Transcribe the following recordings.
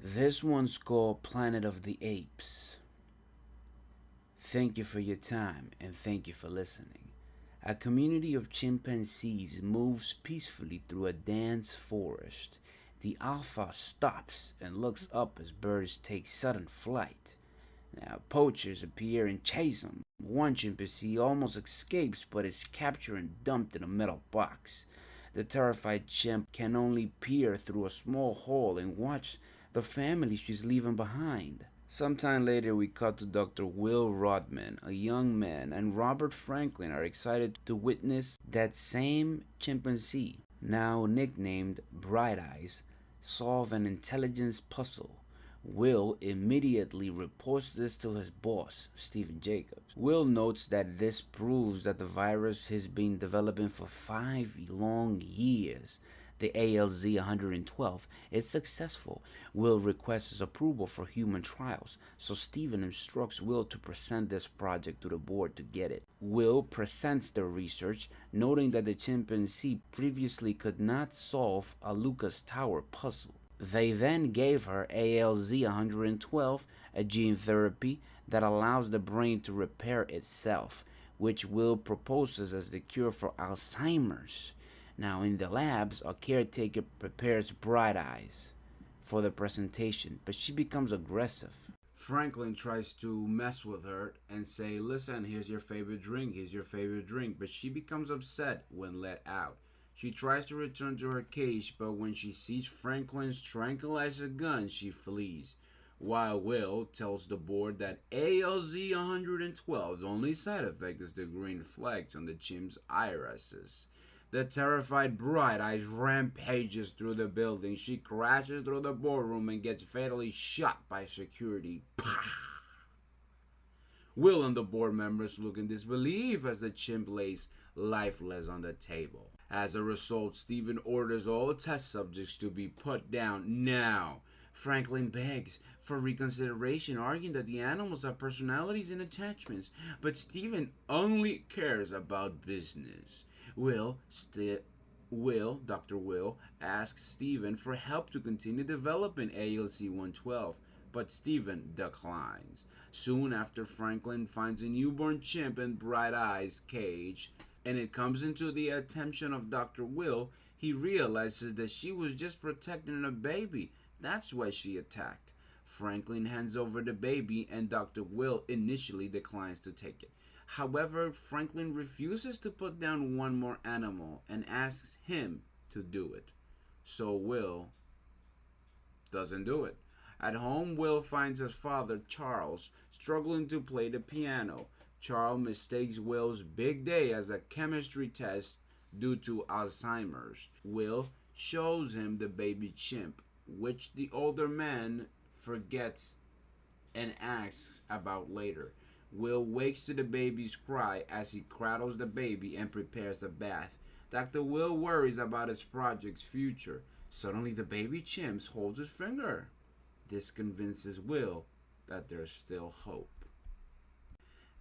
This one's called Planet of the Apes. Thank you for your time and thank you for listening. A community of chimpanzees moves peacefully through a dense forest. The alpha stops and looks up as birds take sudden flight. Now, poachers appear and chase him. One chimpanzee almost escapes but is captured and dumped in a metal box. The terrified chimp can only peer through a small hole and watch the family she's leaving behind. Sometime later, we cut to Dr. Will Rodman, a young man, and Robert Franklin are excited to witness that same chimpanzee, now nicknamed Bright Eyes, solve an intelligence puzzle. Will immediately reports this to his boss, Stephen Jacobs. Will notes that this proves that the virus has been developing for 5 long years. The ALZ 112 is successful. Will requests approval for human trials, so Stephen instructs Will to present this project to the board to get it. Will presents the research, noting that the chimpanzee previously could not solve a Lucas Tower puzzle. They then gave her ALZ 112, a gene therapy that allows the brain to repair itself, which Will proposes as the cure for Alzheimer's. Now, in the labs, a caretaker prepares Bright Eyes for the presentation, but she becomes aggressive. Franklin tries to mess with her and say, listen, here's your favorite drink, but she becomes upset when let out. She tries to return to her cage, but when she sees Franklin's tranquilizer gun, she flees. While Will tells the board that ALZ 112's only side effect is the green flecks on the chimp's irises. The terrified Bright Eyes rampages through the building. She crashes through the boardroom and gets fatally shot by security. Will and the board members look in disbelief as the chimp lays lifeless on the table. As a result, Stephen orders all test subjects to be put down now. Franklin begs for reconsideration, arguing that the animals have personalities and attachments, but Stephen only cares about business. Dr. Will asks Stephen for help to continue developing ALC 112, but Stephen declines. Soon after, Franklin finds a newborn chimp in Bright Eyes' cage, and it comes into the attention of Dr. Will. He realizes that she was just protecting a baby. That's why she attacked. Franklin hands over the baby, and Dr. Will initially declines to take it. However, Franklin refuses to put down one more animal and asks him to do it. So Will doesn't do it. At home, Will finds his father, Charles, struggling to play the piano. Charles mistakes Will's big day as a chemistry test due to Alzheimer's. Will shows him the baby chimp, which the older man forgets and asks about later. Will wakes to the baby's cry as he cradles the baby and prepares a bath. Dr. Will worries about his project's future. Suddenly, the baby chimp holds his finger. This convinces Will that there's still hope.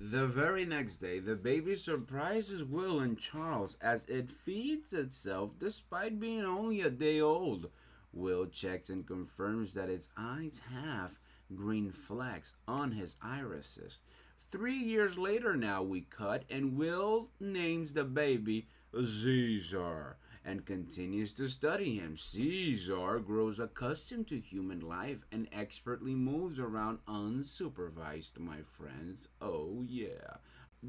The very next day, the baby surprises Will and Charles as it feeds itself despite being only a day old. Will checks and confirms that its eyes have green flecks on his irises. 3 years later now we cut, and Will names the baby Caesar and continues to study him. Caesar grows accustomed to human life and expertly moves around unsupervised, my friends. Oh yeah.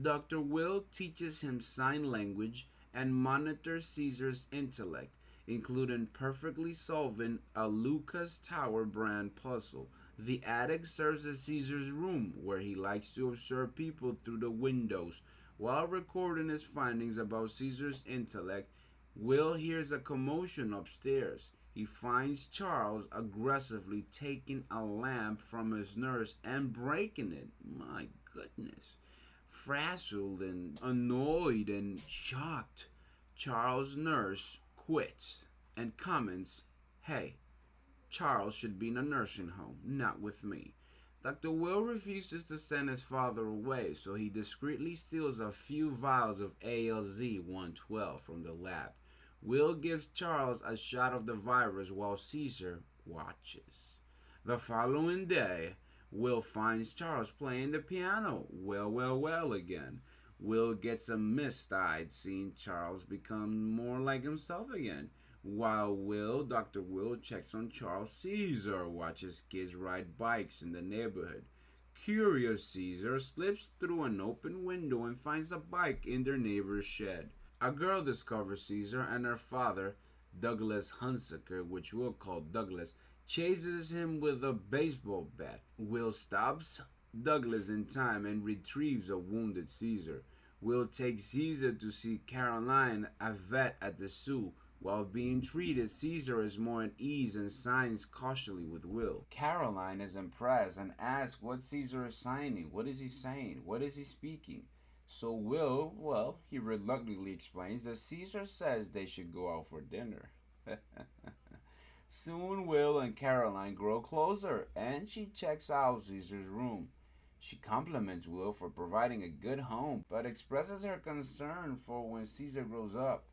Dr. Will teaches him sign language and monitors Caesar's intellect, including perfectly solving a Lucas Tower brand puzzle. The attic serves as Caesar's room, where he likes to observe people through the windows. While recording his findings about Caesar's intellect, Will hears a commotion upstairs. He finds Charles aggressively taking a lamp from his nurse and breaking it. My goodness. Frazzled and annoyed and shocked, Charles' nurse quits and comments, "Hey, Charles should be in a nursing home, not with me." Dr. Will refuses to send his father away, so he discreetly steals a few vials of ALZ 112 from the lab. Will gives Charles a shot of the virus while Caesar watches. The following day, Will finds Charles playing the piano. Well again. Will gets a mist-eyed seeing Charles become more like himself again. While Dr. Will checks on Charles, Caesar watches kids ride bikes in the neighborhood. Curious Caesar slips through an open window and finds a bike in their neighbor's shed. A girl discovers Caesar and her father, Douglas Hunsaker, which we'll call Douglas, chases him with a baseball bat. Will stops Douglas in time and retrieves a wounded Caesar. Will takes Caesar to see Caroline, a vet at the zoo. While being treated, Caesar is more at ease and signs cautiously with Will. Caroline is impressed and asks what Caesar is signing. What is he saying? What is he speaking? So Will, he reluctantly explains that Caesar says they should go out for dinner. Soon Will and Caroline grow closer, and she checks out Caesar's room. She compliments Will for providing a good home, but expresses her concern for when Caesar grows up.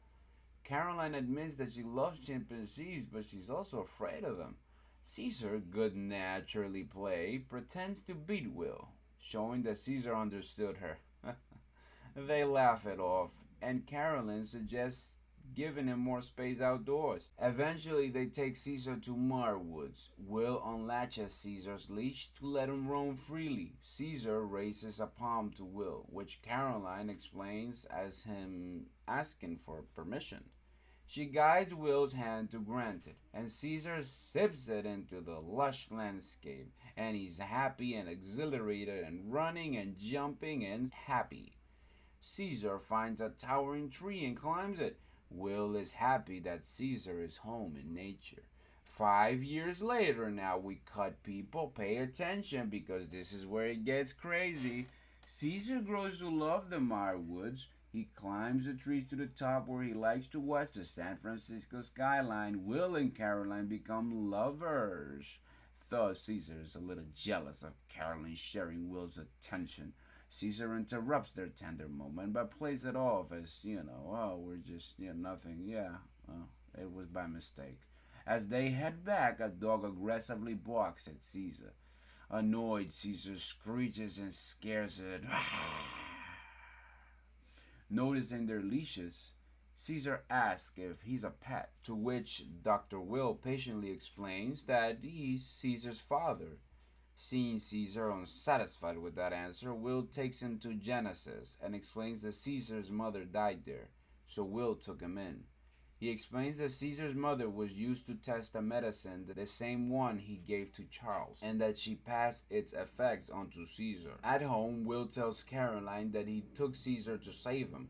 Caroline admits that she loves chimpanzees, but she's also afraid of them. Caesar, good naturally played, pretends to beat Will, showing that Caesar understood her. They laugh it off, and Caroline suggests giving him more space outdoors. Eventually, they take Caesar to Marwoods. Will unlatches Caesar's leash to let him roam freely. Caesar raises a palm to Will, which Caroline explains as him asking for permission. She guides Will's hand to grant it, and Caesar zips it into the lush landscape, and he's happy and exhilarated and running and jumping and happy. Caesar finds a towering tree and climbs it. Will is happy that Caesar is home in nature. 5 years later now we cut, people. Pay attention because this is where it gets crazy. Caesar grows to love the Marwoods. He climbs the trees to the top where he likes to watch the San Francisco skyline. Will and Caroline become lovers. Thus, Caesar is a little jealous of Caroline sharing Will's attention. Caesar interrupts their tender moment but plays it off as, oh, we're just, nothing. Yeah, it was by mistake. As they head back, a dog aggressively barks at Caesar. Annoyed, Caesar screeches and scares it. Noticing their leashes, Caesar asks if he's a pet, to which Dr. Will patiently explains that he's Caesar's father. Seeing Caesar unsatisfied with that answer, Will takes him to Genesis and explains that Caesar's mother died there, so Will took him in. He explains that Caesar's mother was used to test a medicine, the same one he gave to Charles, and that she passed its effects on to Caesar. At home, Will tells Caroline that he took Caesar to save him,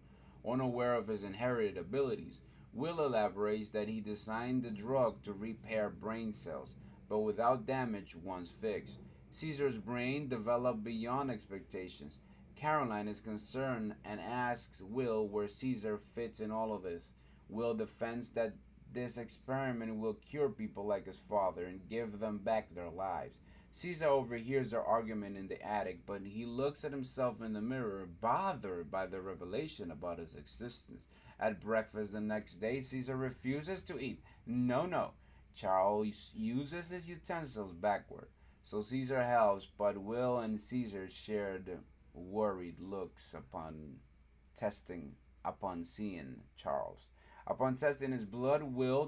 unaware of his inherited abilities. Will elaborates that he designed the drug to repair brain cells, but without damage once fixed. Caesar's brain developed beyond expectations. Caroline is concerned and asks Will where Caesar fits in all of this. Will defends that this experiment will cure people like his father and give them back their lives. Caesar overhears their argument in the attic, but he looks at himself in the mirror, bothered by the revelation about his existence. At breakfast the next day, Caesar refuses to eat. No. Charles uses his utensils backward. So Caesar helps, but Will and Caesar shared worried looks upon seeing Charles. Upon testing his blood,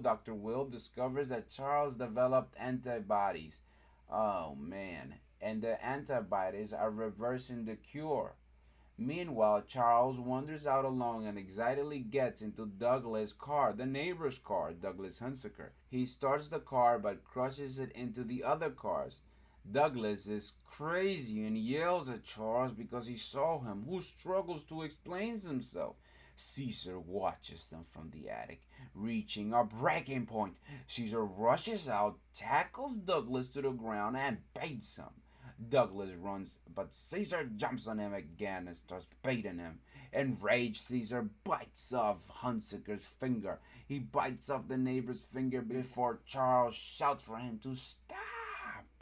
Dr. Will discovers that Charles developed antibodies. Oh man, and the antibodies are reversing the cure. Meanwhile, Charles wanders out alone and excitedly gets into Douglas' car, the neighbor's car, Douglas Hunsaker. He starts the car but crushes it into the other cars. Douglas is crazy and yells at Charles because he saw him, who struggles to explain himself. Caesar watches them from the attic, reaching a breaking point. Caesar rushes out, tackles Douglas to the ground, and baits him. Douglas runs, but Caesar jumps on him again and starts baiting him. Enraged, Caesar bites off Hunsaker's finger. He bites off the neighbor's finger before Charles shouts for him to stop.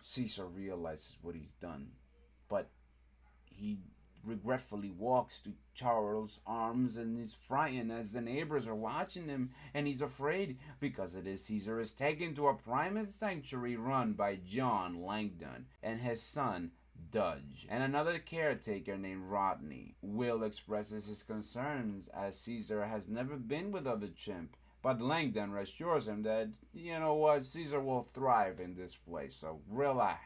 Caesar realizes what he's done, but he regretfully walks to Charles' arms and is frightened as the neighbors are watching him, and he's afraid because it is Caesar is taken to a primate sanctuary run by John Langdon and his son Dudge, and another caretaker named Rodney. Will expresses his concerns as Caesar has never been with other chimp, but Langdon reassures him that, you know what, Caesar will thrive in this place, so relax.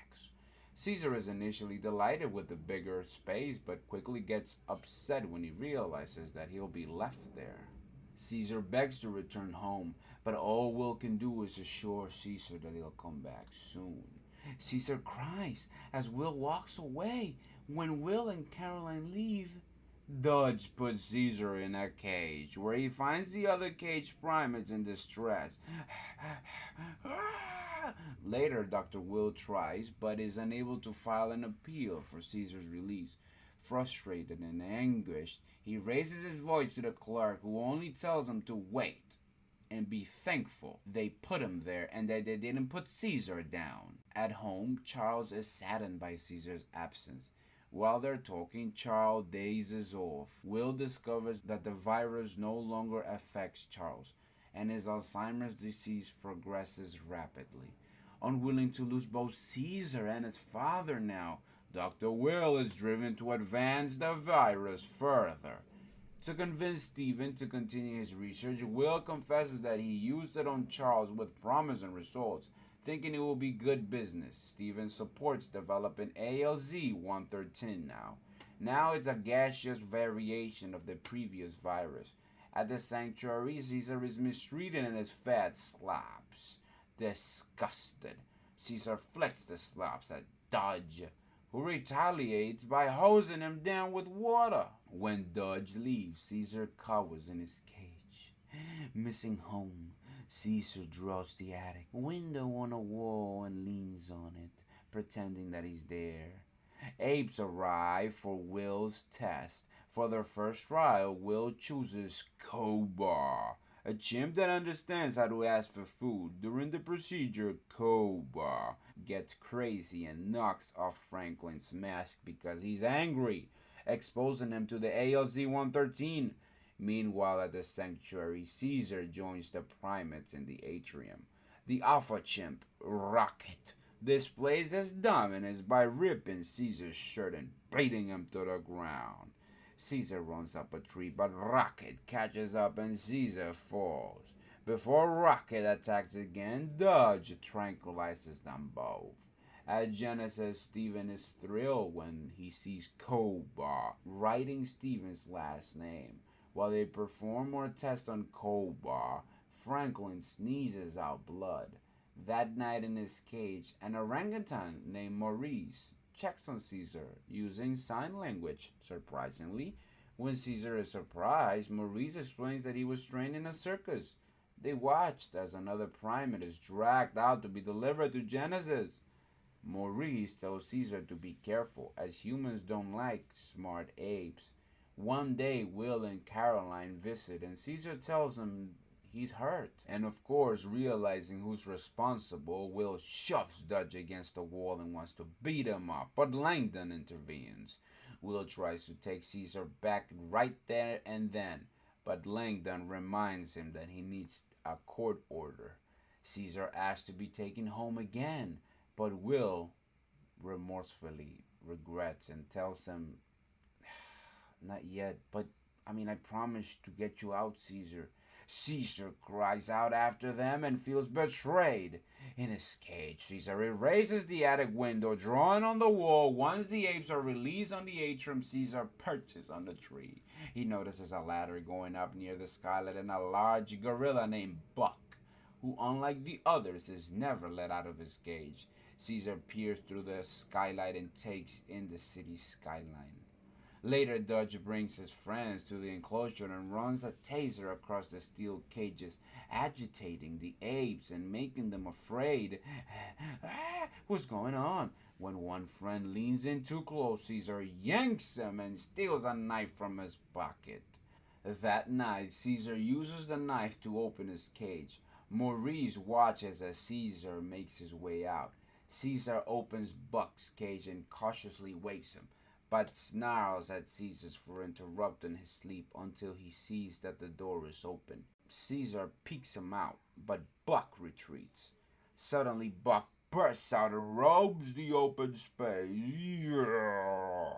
Caesar is initially delighted with the bigger space, but quickly gets upset when he realizes that he'll be left there. Caesar begs to return home, but all Will can do is assure Caesar that he'll come back soon. Caesar cries as Will walks away. When Will and Caroline leave, Dodge puts Caesar in a cage where he finds the other caged primates in distress. Later, Dr. Will tries but is unable to file an appeal for Caesar's release. Frustrated and anguished, he raises his voice to the clerk, who only tells him to wait and be thankful they put him there and that they didn't put Caesar down. At home, Charles is saddened by Caesar's absence. While they're talking, Charles dazes off. Will discovers that the virus no longer affects Charles, and his Alzheimer's disease progresses rapidly. Unwilling to lose both Caesar and his father now, Dr. Will is driven to advance the virus further. To convince Stephen to continue his research, Will confesses that he used it on Charles with promising results, thinking it will be good business. Stephen supports developing ALZ-113 now. Now it's a gaseous variation of the previous virus. At the sanctuary, Caesar is mistreated and his fed slaps. Disgusted, Caesar flicks the slaps at Dodge, who retaliates by hosing him down with water. When Dodge leaves, Caesar cowers in his cage. Missing home, Caesar draws the attic window on a wall and leans on it, pretending that he's there. Apes arrive for Will's test. For their first trial, Will chooses Kobar, a chimp that understands how to ask for food. During the procedure, Kobar gets crazy and knocks off Franklin's mask because he's angry, exposing him to the ALZ-113. Meanwhile, at the sanctuary, Caesar joins the primates in the atrium. The alpha chimp, Rocket, displays his dominance by ripping Caesar's shirt and beating him to the ground. Caesar runs up a tree, but Rocket catches up and Caesar falls. Before Rocket attacks again, Dodge tranquilizes them both. At Genesis, Stephen is thrilled when he sees Kobar writing Stephen's last name. While they perform more tests on Kobar, Franklin sneezes out blood. That night in his cage, an orangutan named Maurice checks on Caesar using sign language. Surprisingly, when Caesar is surprised, Maurice explains that he was trained in a circus. They watched as another primate is dragged out to be delivered to Genesis. Maurice tells Caesar to be careful, as humans don't like smart apes. One day, Will and Caroline visit, and Caesar tells him he's hurt. And of course, realizing who's responsible, Will shoves Dodge against the wall and wants to beat him up, but Langdon intervenes. Will tries to take Caesar back right there and then, but Langdon reminds him that he needs a court order. Caesar asks to be taken home again, but Will remorsefully regrets and tells him, "Not yet, but I promised to get you out, Caesar." Caesar cries out after them and feels betrayed. In his cage, Caesar erases the attic window drawn on the wall. Once the apes are released on the atrium, Caesar perches on the tree. He notices a ladder going up near the skylight and a large gorilla named Buck, who unlike the others is never let out of his cage. Caesar peers through the skylight and takes in the city skyline. Later, Dodge brings his friends to the enclosure and runs a taser across the steel cages, agitating the apes and making them afraid. What's going on? When one friend leans in too close, Caesar yanks him and steals a knife from his pocket. That night, Caesar uses the knife to open his cage. Maurice watches as Caesar makes his way out. Caesar opens Buck's cage and cautiously wakes him. but snarls at Caesar for interrupting his sleep until he sees that the door is open. Caesar peeks him out, but Buck retreats. Suddenly, Buck bursts out and robes the open space. Yeah.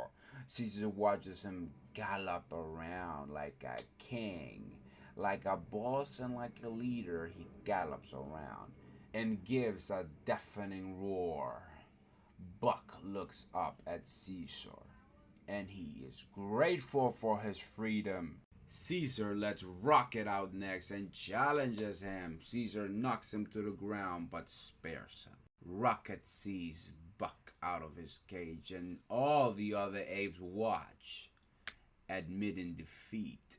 Caesar watches him gallop around like a king. Like a boss and like a leader, he gallops around and gives a deafening roar. Buck looks up at Caesar, and he is grateful for his freedom. Caesar lets Rocket out next and challenges him. Caesar knocks him to the ground but spares him. Rocket sees Buck out of his cage, and all the other apes watch, admitting defeat.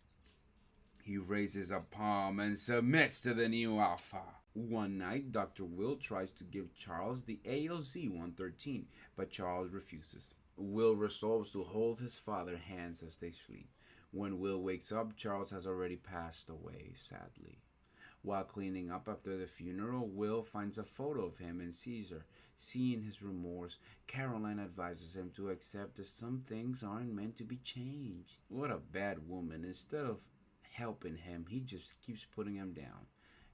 He raises a palm and submits to the new alpha. One night, Dr. Will tries to give Charles the ALZ-113, but Charles refuses. Will resolves to hold his father's hands as they sleep. When Will wakes up, Charles has already passed away, sadly. While cleaning up after the funeral, Will finds a photo of him and Caesar. Seeing his remorse, Caroline advises him to accept that some things aren't meant to be changed. What a bad woman. Instead of helping him, he just keeps putting him down.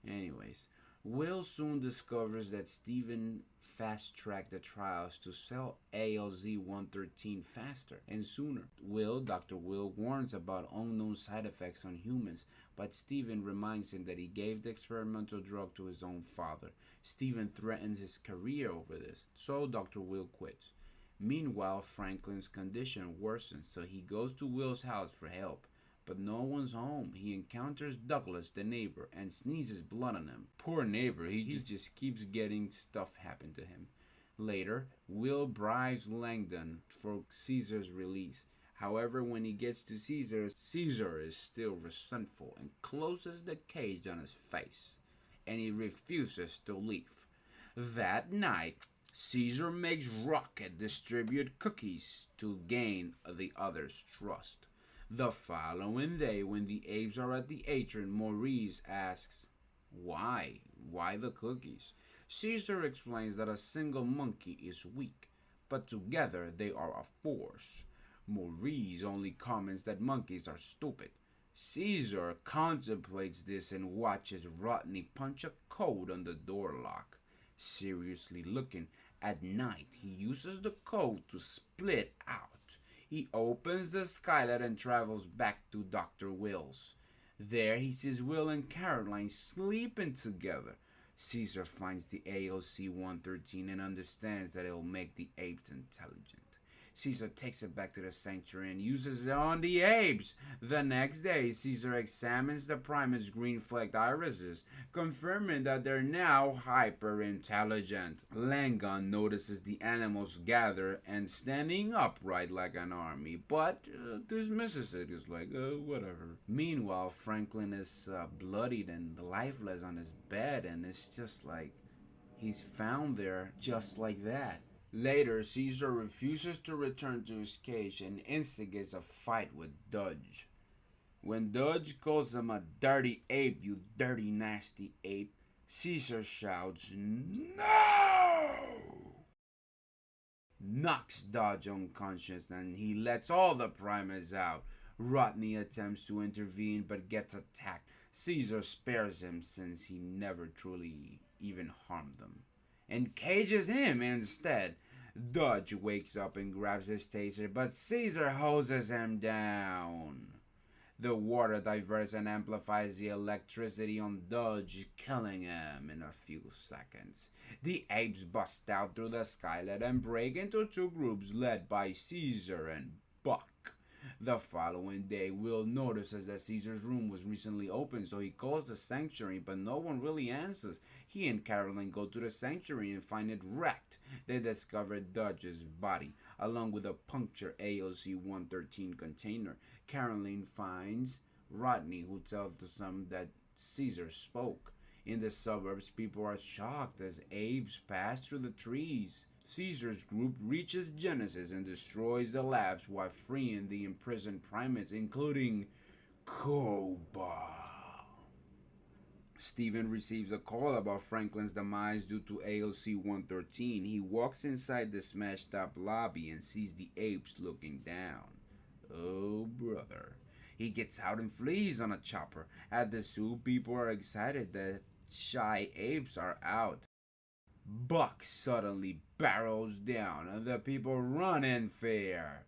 Anyways, Will soon discovers that Stephen fast-tracked the trials to sell ALZ-113 faster and sooner. Dr. Will warns about unknown side effects on humans, but Stephen reminds him that he gave the experimental drug to his own father. Stephen threatens his career over this, so Dr. Will quits. Meanwhile, Franklin's condition worsens, so he goes to Will's house for help. But no one's home. He encounters Douglas, the neighbor, and sneezes blood on him. Poor neighbor, he just keeps getting stuff happen to him. Later, Will bribes Langdon for Caesar's release. However, when he gets to Caesar, Caesar is still resentful and closes the cage on his face, and he refuses to leave. That night, Caesar makes Rocket distribute cookies to gain the other's trust. The following day, when the apes are at the atrium, Maurice asks, Why? Why the cookies? Caesar explains that a single monkey is weak, but together they are a force. Maurice only comments that monkeys are stupid. Caesar contemplates this and watches Rodney punch a code on the door lock. Seriously looking, at night he uses the code to split out. He opens the skylight and travels back to Dr. Will's. There he sees Will and Caroline sleeping together. Caesar finds the ALZ-113 and understands that it will make the apes intelligent. Caesar takes it back to the sanctuary and uses it on the apes. The next day, Caesar examines the primates' green-flecked irises, confirming that they're now hyper-intelligent. Langdon notices the animals gather and standing upright like an army, but dismisses it. It's like, whatever. Meanwhile, Franklin is bloodied and lifeless on his bed, and it's just like he's found there just like that. Later, Caesar refuses to return to his cage and instigates a fight with Dodge. When Dodge calls him a dirty ape, you dirty nasty ape, Caesar shouts, No! Knocks Dodge unconscious and he lets all the primates out. Rodney attempts to intervene but gets attacked. Caesar spares him since he never truly even harmed them, and cages him instead. Dodge wakes up and grabs his taser, but Caesar hoses him down. The water diverts and amplifies the electricity on Dodge, killing him in a few seconds. The apes bust out through the skylight and break into two groups led by Caesar and Buck. The following day, Will notices that Caesar's room was recently opened, so he calls the sanctuary, but no one really answers. He and Caroline go to the sanctuary and find it wrecked. They discover Dodge's body, along with a punctured ALZ-113 container. Caroline finds Rodney, who tells them that Caesar spoke. In the suburbs, people are shocked as apes pass through the trees. Caesar's group reaches Genesis and destroys the labs while freeing the imprisoned primates, including Cobalt. Steven receives a call about Franklin's demise due to AOC 113. He walks inside the smashed up lobby and sees the apes looking down. Oh, brother. He gets out and flees on a chopper. At the zoo, people are excited that shy apes are out. Buck suddenly barrels down and the people run in fear.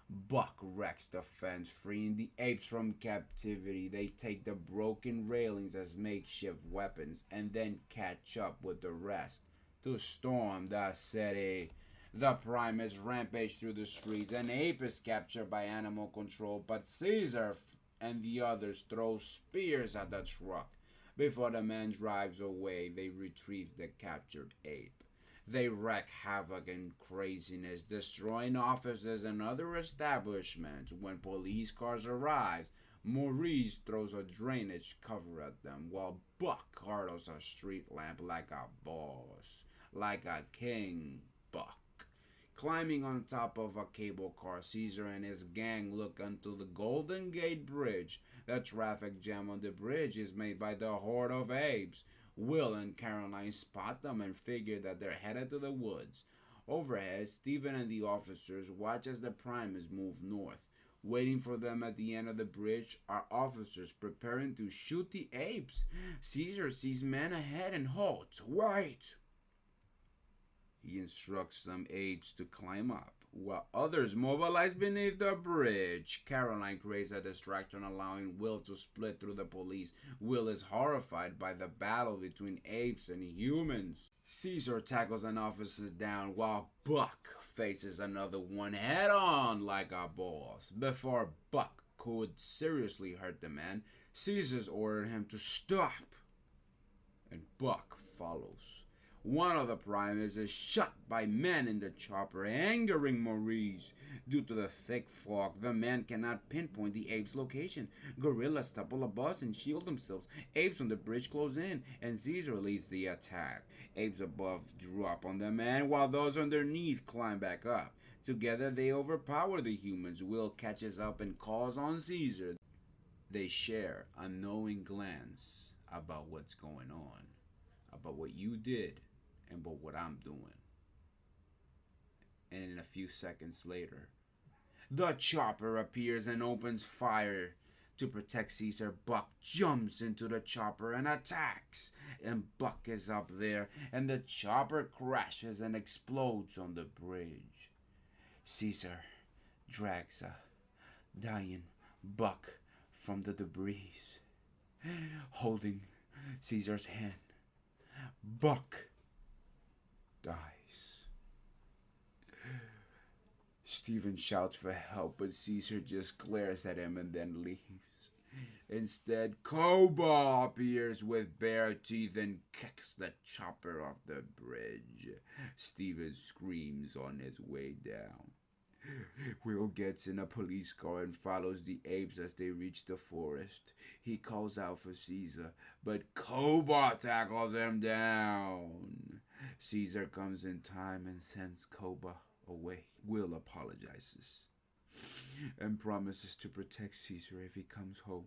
Buck wrecks the fence, freeing the apes from captivity. They take the broken railings as makeshift weapons and then catch up with the rest to storm the city. The primates rampage through the streets. An ape is captured by animal control, but Caesar and the others throw spears at the truck. Before the man drives away, they retrieve the captured ape. They wreak havoc and craziness, destroying offices and other establishments. When police cars arrive, Maurice throws a drainage cover at them, while Buck cartles a street lamp like a boss, like a king. Buck. Climbing on top of a cable car, Caesar and his gang look onto the Golden Gate Bridge. The traffic jam on the bridge is made by the horde of apes. Will and Caroline spot them and figure that they're headed to the woods. Overhead, Stephen and the officers watch as the primates move north. Waiting for them at the end of the bridge are officers preparing to shoot the apes. Caesar sees men ahead and halts. Wait! He instructs some apes to climb up, while others mobilize beneath the bridge. Caroline creates a distraction, allowing Will to split through the police. Will is horrified by the battle between apes and humans. Caesar tackles an officer down, while Buck faces another one head on like a boss. Before Buck could seriously hurt the man, Caesar's ordered him to stop, and Buck follows. One of the primates is shot by men in the chopper, angering Maurice. Due to the thick fog, the man cannot pinpoint the ape's location. Gorillas topple a bus and shield themselves. Apes on the bridge close in, and Caesar leads the attack. Apes above drop on the man, while those underneath climb back up. Together, they overpower the humans. Will catches up and calls on Caesar. They share a knowing glance about what's going on, about what you did, and about what I'm doing. And in a few seconds later, the chopper appears and opens fire. To protect Caesar, Buck jumps into the chopper and attacks. And Buck is up there, and the chopper crashes and explodes on the bridge. Caesar drags a dying Buck from the debris, holding Caesar's hand. Buck dies. Stephen shouts for help, but Caesar just glares at him and then leaves. Instead, Koba appears with bare teeth and kicks the chopper off the bridge. Stephen screams on his way down. Will gets in a police car and follows the apes as they reach the forest. He calls out for Caesar, but Koba tackles him down. Caesar comes in time and sends Koba away. Will apologizes and promises to protect Caesar if he comes home.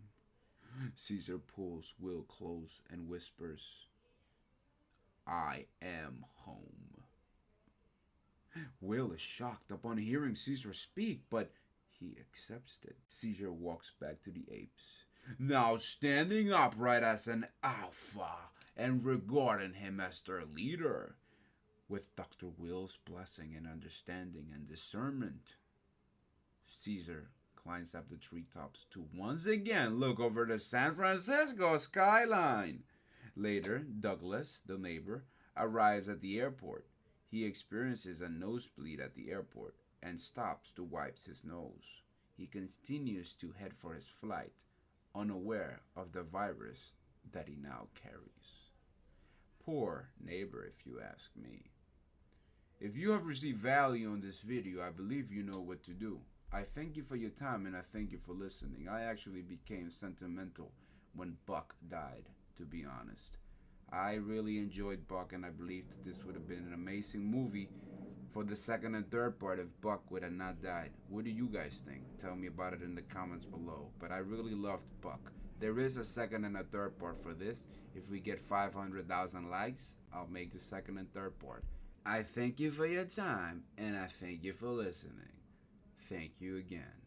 Caesar pulls Will close and whispers, "I am home." Will is shocked upon hearing Caesar speak, but he accepts it. Caesar walks back to the apes, now standing upright as an alpha and regarding him as their leader. With Dr. Will's blessing and understanding and discernment, Caesar climbs up the treetops to once again look over the San Francisco skyline. Later, Douglas, the neighbor, arrives at the airport. He experiences a nosebleed at the airport and stops to wipe his nose. He continues to head for his flight, unaware of the virus that he now carries. Poor neighbor, if you ask me. If you have received value on this video, I believe you know what to do. I thank you for your time and I thank you for listening. I actually became sentimental when Buck died, to be honest. I really enjoyed Buck and I believe that this would have been an amazing movie for the second and third part if Buck would have not died. What do you guys think? Tell me about it in the comments below. But I really loved Buck. There is a second and a third part for this. If we get 500,000 likes, I'll make the second and third part. I thank you for your time, and I thank you for listening. Thank you again.